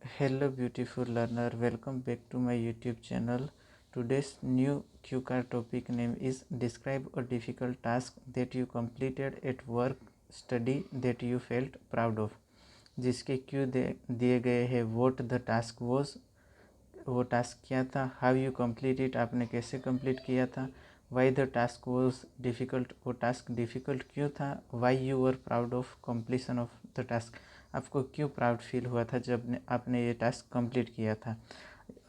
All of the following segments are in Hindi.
Hello beautiful learner, welcome back to my YouTube channel. Today's new cue card topic name is describe a difficult task that you completed at work, study that you felt proud of. जिसके क्यू दिए गए हैं what the task was, वो टास्क क्या था, हाउ यू कंप्लीट इट, आपने कैसे कंप्लीट किया था, why the task was difficult, वो टास्क डिफ़िकल्ट क्यों था, why you were proud of completion of the task, आपको क्यों प्राउड फील हुआ था जब आपने ये टास्क कंप्लीट किया था।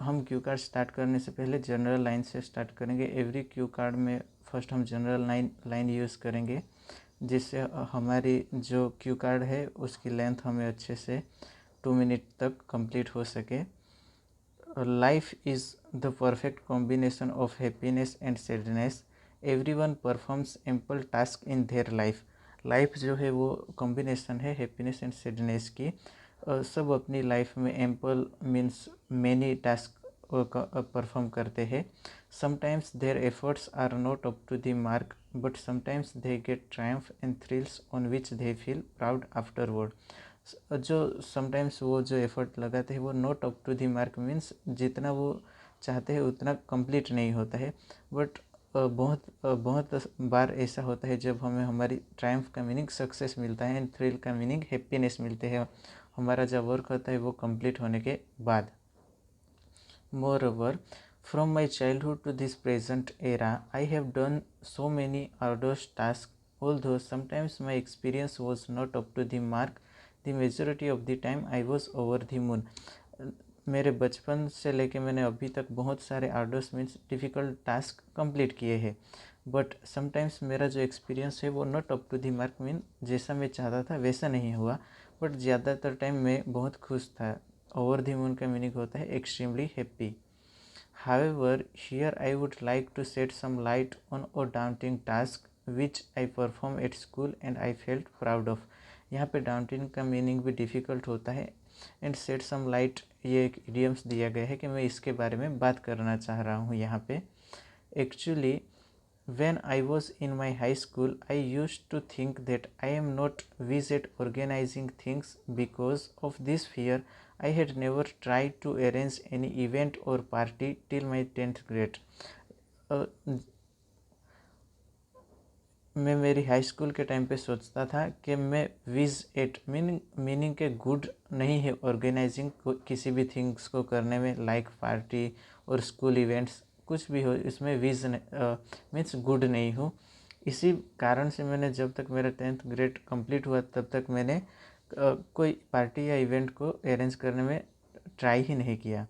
हम क्यू कार्ड स्टार्ट करने से पहले जनरल लाइन से स्टार्ट करेंगे। एवरी क्यू कार्ड में फर्स्ट हम जनरल लाइन यूज़ करेंगे, जिससे हमारी जो क्यू कार्ड है उसकी लेंथ हमें अच्छे से 2 मिनट तक कंप्लीट हो सके। Life is the perfect combination of happiness and sadness. Everyone performs ample task in their life. Life जो है वो कॉम्बिनेशन है हैप्पीनेस एंड सैडनेस की। सब अपनी लाइफ में ample means many task perform करते हैं। Sometimes their efforts are not up to the mark, but sometimes they get triumph and thrills on which they feel proud afterward. जो समटाइम्स वो जो एफर्ट लगाते हैं वो not up to the mark means जितना वो चाहते हैं उतना कंप्लीट नहीं होता है, बट बहुत बार ऐसा होता है जब हमें हमारी ट्रायम्फ का मीनिंग सक्सेस मिलता है एंड थ्रिल का मीनिंग हैप्पीनेस मिलते हैं हमारा जब वर्क होता है वो कंप्लीट होने के बाद। Moreover, from my childhood to this present era, I have done so many arduous tasks. Although sometimes my experience was not up to the mark, the majority of the time I was over the moon. मेरे बचपन से लेके मैंने अभी तक बहुत सारे orders means difficult task complete किए हैं, बट समटाइम्स मेरा जो एक्सपीरियंस है वो not up to the mark mean जैसा मैं चाहता था वैसा नहीं हुआ, बट ज़्यादातर टाइम मैं बहुत खुश था। ओवर द मून का मीनिंग होता है extremely happy. However, here I would like to shed some light on a daunting task which I performed at school and I felt proud of. यहाँ पे daunting का मीनिंग भी डिफ़िकल्ट होता है एंड सेट सम लाइट ये एक इडियम्स दिया गया है कि मैं इसके बारे में बात करना चाह रहा हूँ यहाँ पे। Actually when I was in my high school, I used to think that I am not wise at organizing things. Because of this fear, I had never tried to arrange any event or party till my 10th grade. मैं मेरी हाई स्कूल के टाइम पे सोचता था कि मैं विज एट मीनिंग के गुड नहीं है ऑर्गेनाइजिंग किसी भी थिंग्स को करने में, लाइक पार्टी और स्कूल इवेंट्स कुछ भी हो इसमें विज मीन्स गुड नहीं हूँ। इसी कारण से मैंने जब तक मेरा 10th ग्रेड कंप्लीट हुआ तब तक मैंने कोई पार्टी या इवेंट को अरेंज करने में ट्राई ही नहीं किया।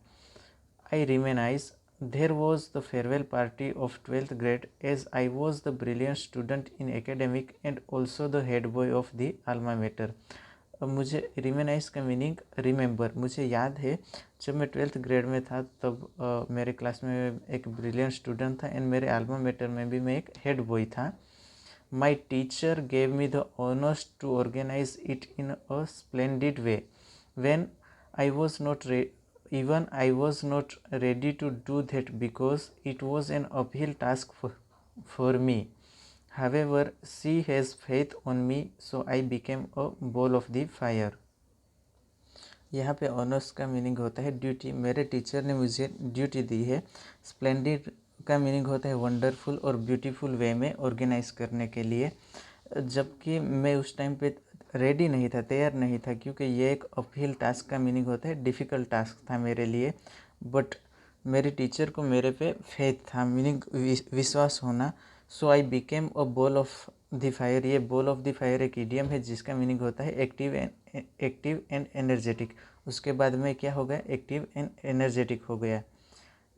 आई रिमेनाइज there was the farewell party of 12th grade as I was the brilliant student in academic and also the head boy of the alma mater. अब मुझे रिमेनाइज का मीनिंग रिमेंबर, मुझे याद है जब मैं 12th ग्रेड में था तब मेरे क्लास में एक ब्रिलियंट स्टूडेंट था एंड मेरे आल्मा मेटर में भी मैं एक हेड बॉय था। My teacher gave me the honours to organise it in a splendid way when I was not even I was not ready to do that because it was an uphill task for me. However, she has faith on me, so I became a ball of the fire. यहाँ पे ऑनर्स का मीनिंग होता है ड्यूटी। मेरे टीचर ने मुझे ड्यूटी दी है। स्प्लेंडिड का मीनिंग होता है वंडरफुल और ब्यूटीफुल वे में ऑर्गेनाइज करने के लिए, जबकि मैं उस टाइम पे रेडी नहीं था, तैयार नहीं था, क्योंकि ये एक अपहिल टास्क का मीनिंग होता है डिफ़िकल्ट टास्क था मेरे लिए। बट मेरे टीचर को मेरे पे फेथ था, मीनिंग विश्वास होना। So I became a ball of the fire. ये बॉल ऑफ द फायर एक इडियम है जिसका मीनिंग होता है एक्टिव एंड एनर्जेटिक। उसके बाद में क्या हो गया, एक्टिव एंड एनर्जेटिक हो गया।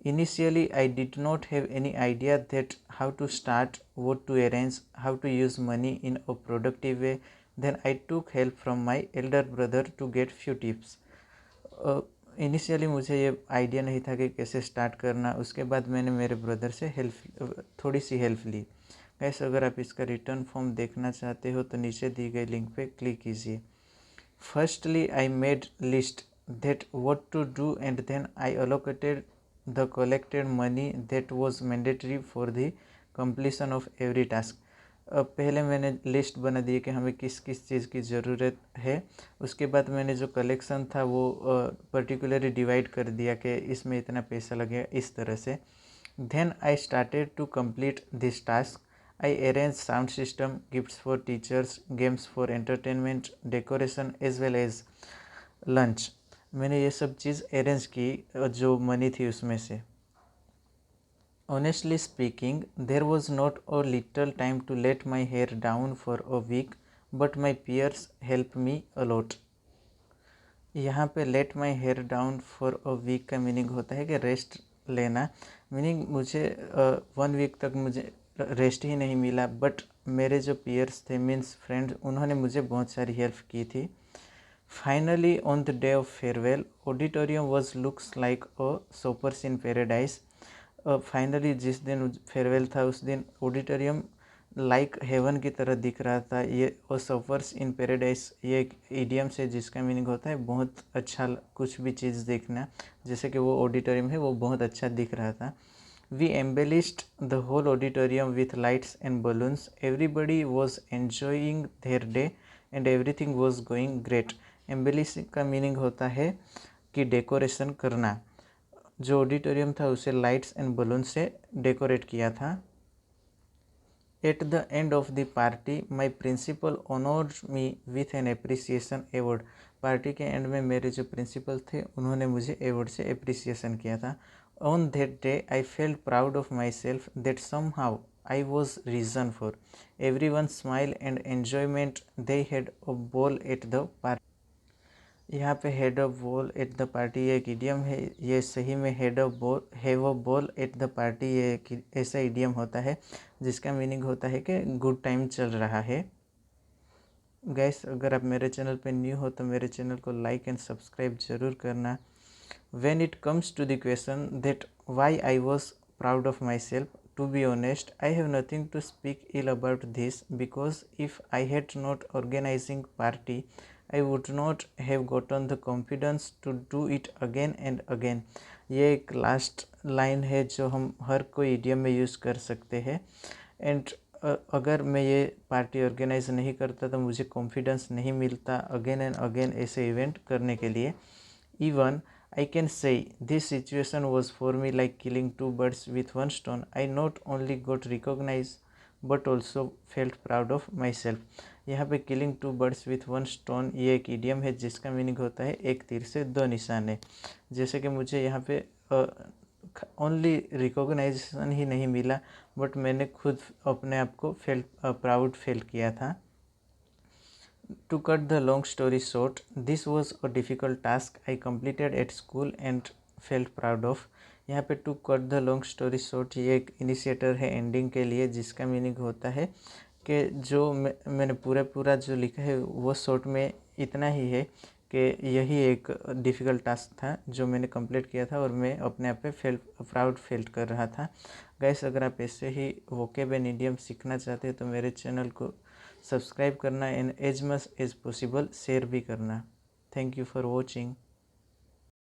Initially, I did not have any idea that how to start, what to arrange, how to use money in a productive way. Then I took help from my elder brother to get few tips. Initially मुझे ये आइडिया नहीं था कि कैसे स्टार्ट करना। उसके बाद मैंने मेरे ब्रदर से थोड़ी सी हेल्प ली। गैस अगर आप इसका रिटर्न फॉर्म देखना चाहते हो तो नीचे दी गई लिंक पे क्लिक कीजिए। Firstly I made list that what to do and then I allocated the collected money that was mandatory for the completion of every task. पहले मैंने लिस्ट बना दी कि हमें किस किस चीज़ की ज़रूरत है। उसके बाद मैंने जो कलेक्शन था वो पर्टिकुलरली डिवाइड कर दिया कि इसमें इतना पैसा लगेगा, इस तरह से। Then I started to complete this task. I arrange sound system, gifts for teachers, games for entertainment, decoration as well as lunch. मैंने ये सब चीज़ अरेंज की जो मनी थी उसमें से। Honestly speaking, there was not a little time to let my hair down for a week, but my peers helped me a lot. यहाँ पे let my hair down for a week का मीनिंग होता है कि रेस्ट लेना। मीनिंग मुझे 1 वीक तक मुझे रेस्ट ही नहीं मिला, बट मेरे जो पीयर्स थे मीन्स फ्रेंड्स, उन्होंने मुझे बहुत सारी हेल्प की थी। Finally on the day of farewell, auditorium was looks like a soapers in paradise. Finally जिस दिन फेयरवेल था उस दिन ऑडिटोरियम लाइक हेवन की तरह दिख रहा था। ये और सफर्स इन पैराडाइस ये एक इडियम से जिसका मीनिंग होता है बहुत अच्छा कुछ भी चीज़ देखना। जैसे कि वो ऑडिटोरियम है वो बहुत अच्छा दिख रहा था। We embellished the whole auditorium with lights and balloons. Everybody was enjoying their day and everything was going great. Embellish का मीनिंग होता है कि डेकोरेशन करना। जो ऑडिटोरियम था उसे लाइट्स एंड बलून से डेकोरेट किया था। At the end of the party my principal honoured me with an appreciation award. Party के एंड में मेरे जो प्रिंसिपल थे उन्होंने मुझे अवार्ड से एप्रिसिएशन किया था। On that day I felt proud of my self that somehow I was reason for everyone smile and enjoyment. They had a ball at the party. यहाँ पे head of ball at the party ये एक इडियम है। ये सही में head of ball have a ball at the party ये एक ऐसा इडियम होता है जिसका मीनिंग होता है कि गुड टाइम चल रहा है। गैस, अगर आप मेरे चैनल पे न्यू हो तो मेरे चैनल को लाइक एंड सब्सक्राइब ज़रूर करना। When it comes to the question that why I was proud of my self, to be honest, I have nothing to speak ill about this because if I had not organizing party, I would not have gotten the confidence to do it again and again. ये एक लास्ट लाइन है जो हम हर कोई इडियम में यूज़ कर सकते हैं। एंड अगर मैं ये पार्टी ऑर्गेनाइज नहीं करता तो मुझे कॉन्फिडेंस नहीं मिलता अगेन एंड अगेन ऐसे इवेंट करने के लिए। Even I can say this situation was for me like killing 2 birds with 1 stone. I not only got recognized but also felt proud of myself. यहाँ पे killing 2 birds with 1 stone ये एक idiom है जिसका मीनिंग होता है एक तीर से 2 निशाने। जैसे कि मुझे यहाँ पे ओनली रिकॉग्नाइजेशन ही नहीं मिला बट मैंने खुद अपने आप को प्राउड फील किया था। To cut the long story short, this was a difficult task I completed at school and felt proud of. यहाँ पे to cut the long story short ये एक इनिशिएटर है एंडिंग के लिए जिसका मीनिंग होता है कि जो मैंने पूरा जो लिखा है वो शॉर्ट में इतना ही है कि यही एक डिफ़िकल्ट टास्क था जो मैंने कंप्लीट किया था और मैं अपने आप पे प्राउड फील कर रहा था। गाइस, अगर आप ऐसे ही वोकेब एंड इडियम सीखना चाहते हैं तो मेरे चैनल को सब्सक्राइब करना and as much as possible share भी करना। Thank you for watching.